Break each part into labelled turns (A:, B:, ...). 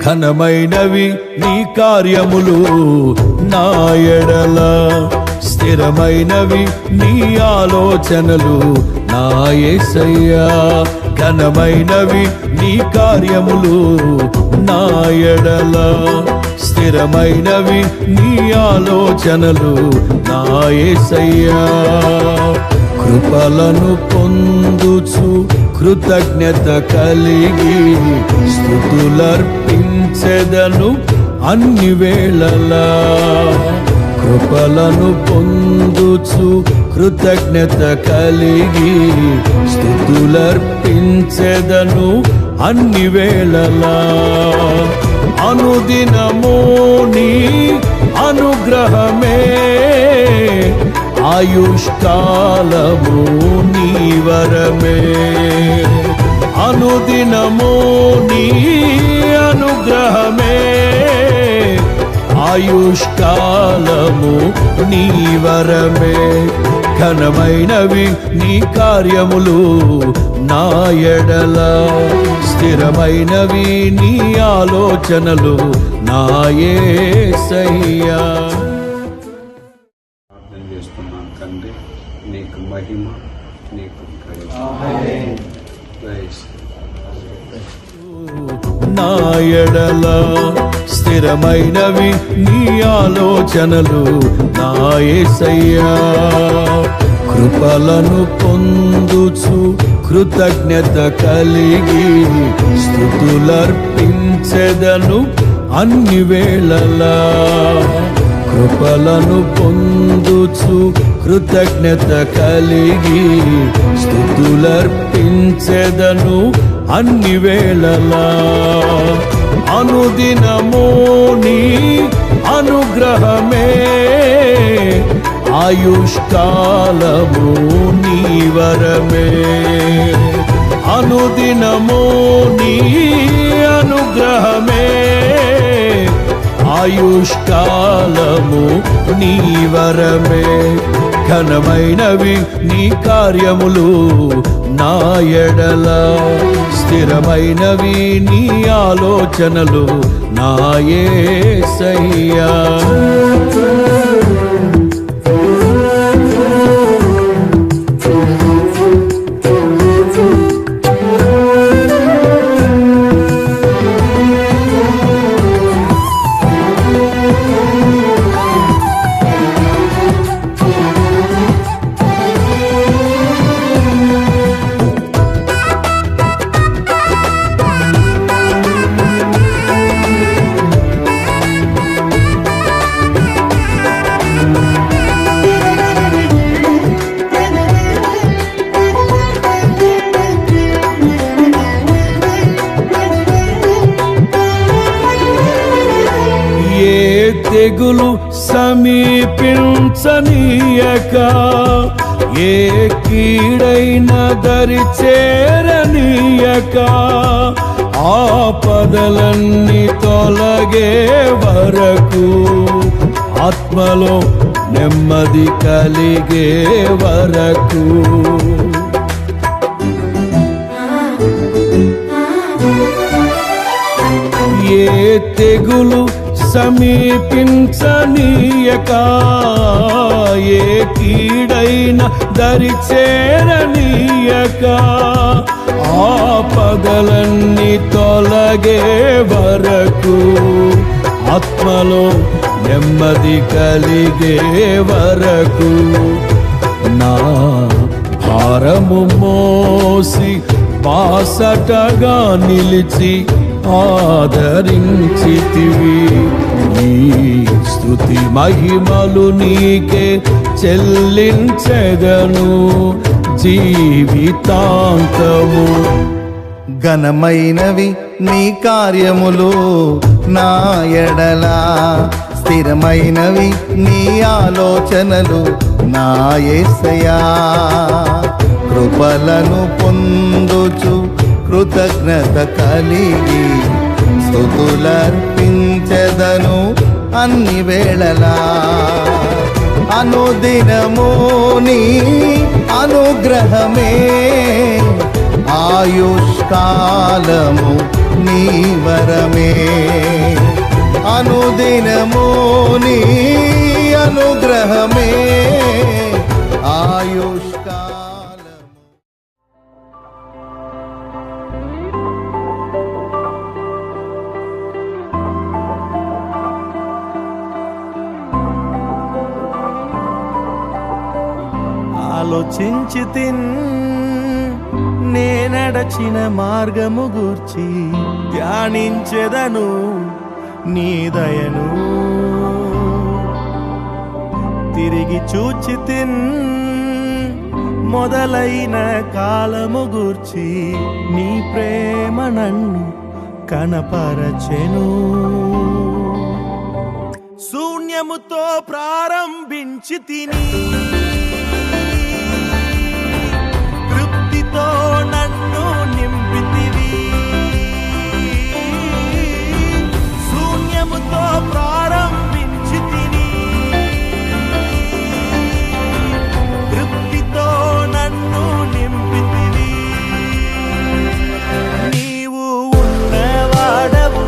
A: ఘనమైనవి నీ కార్యములు నా ఎడల, స్థిరమైనవి నీ ఆలోచనలు నా యేసయ్యా. ఘనమైనవి నీ కార్యములు నా ఎడల, స్థిరమైనవి నీ ఆలోచనలు నా యేసయ్యా. కృపలను పొందుచు కృతజ్ఞత కలిగి స్తుతులర్పించెదను అన్ని వేళలా. కృపలను పొందుచు కృతజ్ఞత కలిగి స్తుతులర్పించెదను అన్ని వేళలా. అనుదినము నీ అనుగ్రహమే, ఆయుష్కాలము నీ వరమే. అనుదినము నీ అనుగ్రహమే, ఆయుష్కాలము నీ వరమే. ఘనమైనవి నీ కార్యములు నా ఎడల, స్థిరమైనవి నీ ఆలోచనలు నా యేసయ్యా.
B: ప్రార్థన చేస్తున్నాను తండ్రి, నీకు మహిమ, నీకు
A: నా ఎడల, స్థిరమైనవి నీ ఆలోచనలు నా యేసయ్యా. కృపలను పొందుచు కృతజ్ఞత కలిగి స్తుతులర్పించెదను అన్ని వేళలా. కృపలను పొందుచు కృతజ్ఞత కలిగి స్తుతులర్పించెదను అన్ని వేళలా. అనుదినము నీ అనుగ్రహమే, ఆయుష్కాలము నీ వరమే. అనుదినము నీ అనుగ్రహమే, ఆయుష్కాలము నీ వరమే. ఘనమైనవి నీ కార్యములు నా ఎడల, స్థిరమైనవి నీ ఆలోచనలు నా యేసయ్యా. తెగులు సమీపించనీయక, ఏ కీడైన దరి చేరనీయక, ఆపదలన్నీ తొలగే వరకు, ఆత్మలో నెమ్మది కలిగే వరకు. ఏ తెగులు సమీపించనీయక, ఏ కీడైన దరి చేరనీయక, ఆపదలన్నీ తొలగే వరకు, ఆత్మలో నెమ్మది కలిగే వరకు. నా భారము మోసి బాసటగా నిలిచి ఆదరించితివి. నీ స్తుతి మహిమలు నీకే చెల్లించెదను జీవితాంతము.
C: ఘనమైనవి నీ కార్యములు నా ఎడల, స్థిరమైనవి నీ ఆలోచనలు నా యేసయ్యా. కృపలను పొందుచు కృతజ్ఞత కలిగి స్తుతులర్పించెదను అన్ని వేళలా. అనుదినము నీ అనుగ్రహమే, ఆయుష్కాలము నీ వరమే, అనుదినము నీ అనుగ్రహమే ఆయుష్కాలము.
D: ఆలోచించి నే నడచిన మార్గము గూర్చి ధ్యానించెదను నీ దయను. తిరిగి చూచి మొదలైన కాలము గూర్చి నీ ప్రేమ నన్ను కనపరచెను. శూన్యముతో ప్రారంభించి తిని తృప్తితో నన్ను నింపితివి. శూన్యముతో ప్రారంభించి తిని తృప్తితో నన్ను నింపితివి. నీవు ఉన్నవాడవు,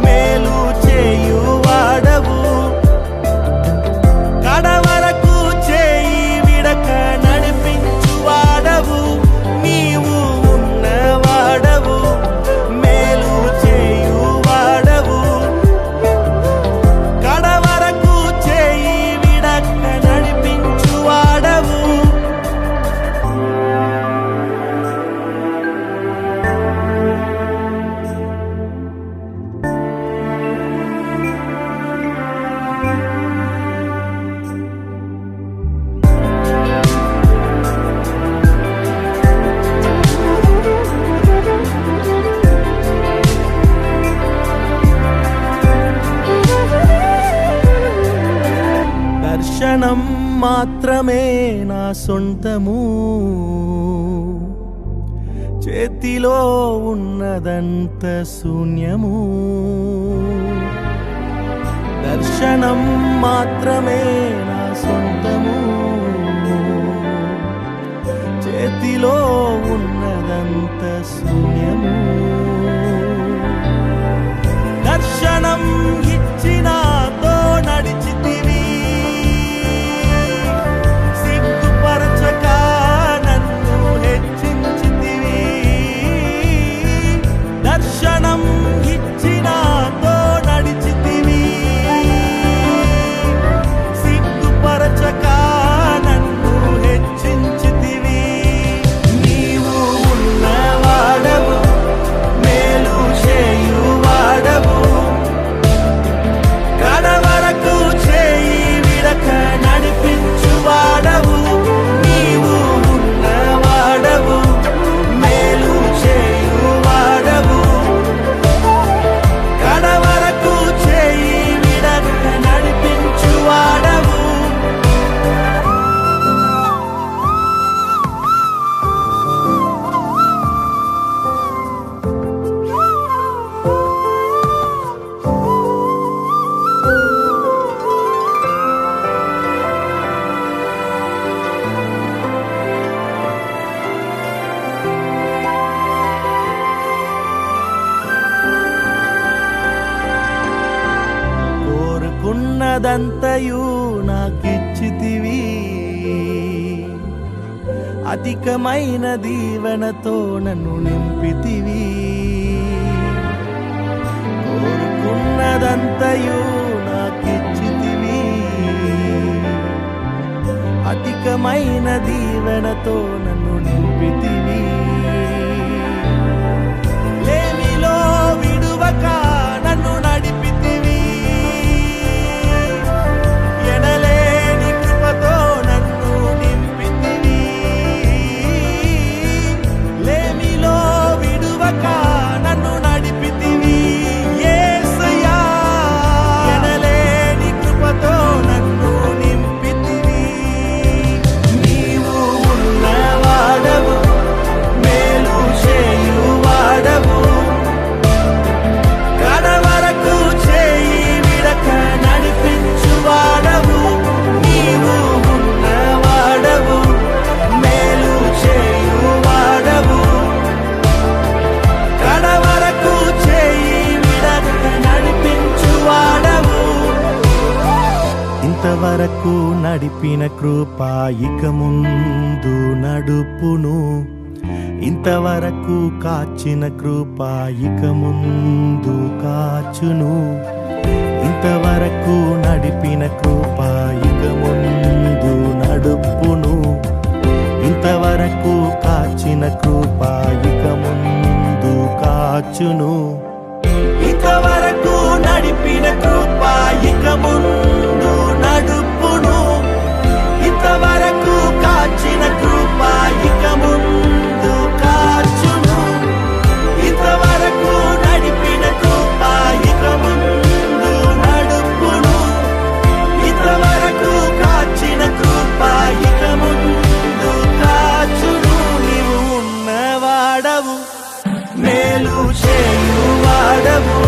D: మేలు చేయువాడవు, కడవరకు చేయి విడక నడిపించువాడవు. నీవు ఉన్నవాడవు, మేలు చేయువాడవు, కడవరకు చేయి విడక నడిపించువాడవు. దర్శనం మాత్రమే నా సొంతము, చేతిలో ఉన్నదంత శూన్యము. దర్శనం మాత్రమే నా సొంతము, చేతిలో ఉన్నదంత శూన్యము. దర్శనం ఇచ్చినాతో నడిచితివి, సిగ్గుపరచక నన్ను హెచ్చించితివి. దర్శనం ఇచ్చినాతో నడిచితివి, సిగ్గుపరచక నన్ను హెచ్చించితివి. నీవు ఉన్నవాడవు, మేలు చేయువాడవు, కడవరకు చేయి విడక నడిపించువాడవు. నీవు ఉన్నవాడవు, మేలు చేయువాడవు, కడవరకు చేయి విడక నడిపించువాడవు. కోరుకున్నదంతయు నాకిచ్చితివి, అధికమైన దీవెనతో నన్ను నింపితివి. కోరుకున్నదంతయు నాకిచ్చితివి, అధికమైన దీవెనతో నన్ను నింపితివి. లేమిలో విడువక నన్ను నడిపితివి, ఎడలేని కృపతో నన్ను నింపితివి. లేమిలో విడువక నన్ను నడిపితివి. యేసయ్యా, ఎడలేని కృపతో నన్ను నింపితివి. నీవు ఉన్నవాడవు, మేలు చేయువాడవు, నడిపిన కృప ఇక ముందు నడుపును, ఇంతవరకు కాచిన కృప ఇక ముందు కాచును. ఇంతవరకు నడిపిన కృప ఇక ముందు నడుపును, ఇంతవరకు కాచిన కృప ఇక ముందు కాచును. ఇంతవరకు నడిపిన కృప ఇక ముందు నడుపును, ఇంతవరకు కాచిన కృప ఇక ముందు కాచును. ఇంతవరకు నడిపిన కృప ఇక ముందు నడుపును, ఇంతవరకు కాచిన కృప ఇక ముందు కాచును. నీవు ఉన్నవాడవు, మేలు చేయువాడవు,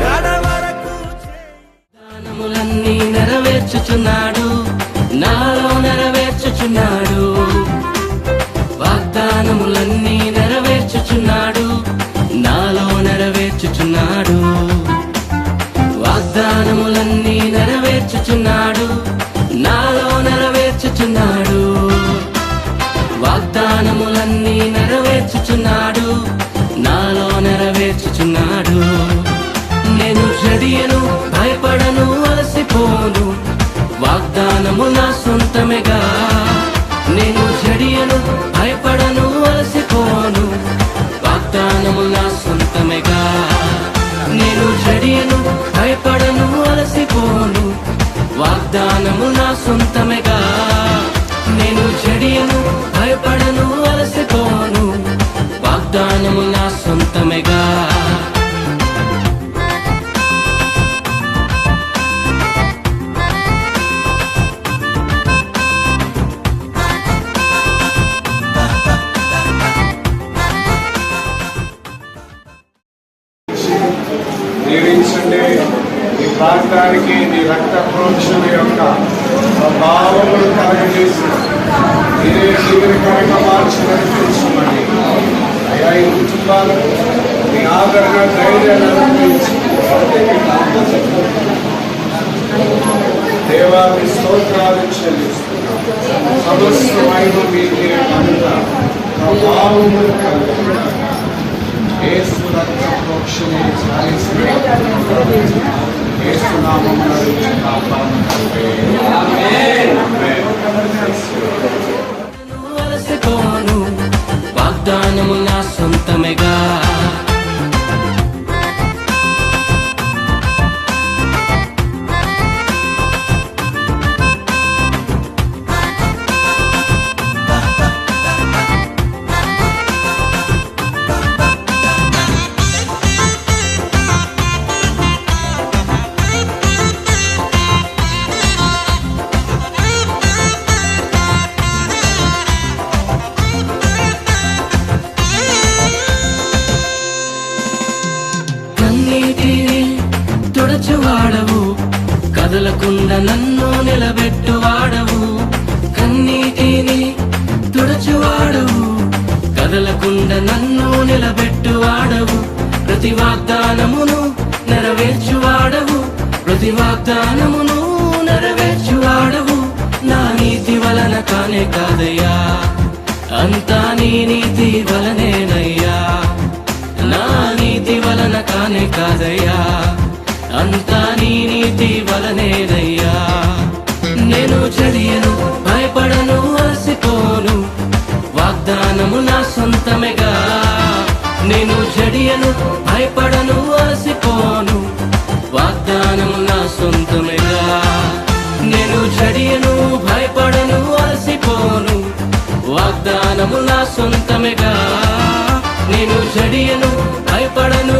D: కడవరకు
E: దానములన్నీ నెరవేర్చుచున్నాడు, నాలో నెరవేర్చుచున్నాడు. వాగ్దానములన్నీ నెరవేర్చుచున్నాడు, నాలో నెరవేర్చుచున్నాడు. వాగ్దానములన్నీ నెరవేర్చుచున్నాడు, నాలో నెరవేర్చుచున్నాడు. వాగ్దానములన్నీ నెరవేర్చుచున్నాడు, నాలో నెరవేర్చుచున్నాడు. నేను జడియను, భయపడను, అలసిపోను, వాగ్దానము నా సొంతమేగా. నేను జడియను, భయపడను, అలసిపోను, వాగ్దానము నా సొంతమేగా. నేను జడియను, భయపడను, అలసిపోను, వాగ్దానము నా సొంతమేగా. నేను జడియను, భయపడను, అలసిపోను, వాగ్దానము నా సొంతమేగా.
B: దీవించండి. నీ ప్రాంతానికి నీ రక్త ప్రోక్షణ యొక్క ప్రభావములు కలగజేసి మీరే జీవనకరంగా మార్చి నడిపించమని అయా ఈ కుటుంబాలకు మీ ఆదరణ ధైర్యాన్ని అనుభవించి దేవాన్ని స్తోత్రాలు చెల్లిస్తున్నాం. సమస్తమైన మీకే అంత ప్రభావములు కలగజేసి యేసు రక్త ప్రోక్షణే సాధించి యేసు నామమున
E: అలసిపోను, వాగ్దానము నా సొంతమేగా. కన్నీటిని తుడచువాడవు, కదలకుండా నన్ను నిలబెట్టువాడవు. కన్నీటిని తుడచువాడవు, కదలకుండా నన్ను నిలబెట్టువాడవు. ప్రతి వాగ్దానమును నెరవేర్చువాడవు, ప్రతి వాగ్దానమును నెరవేర్చువాడవు. నా నీతి వలన కానే కాదయ్యా, అంతా నీ నీతి వలనేనయ్యా. నా నీతి వలన కానే కాదయ్యా, అంతా నీ నీతి వలనేనయ్యా. నేను చడియను, భయపడను, అలసిపోను, వాగ్దానము నా సొంతమేగా. నేను జడియను, భయపడను, అలసిపోను, వాగ్దానము నా సొంతమేగా. నేను జడియను, భయపడను, అలసిపోను, వాగ్దానము నా సొంతమేగా. నేను జడియను, భయపడను,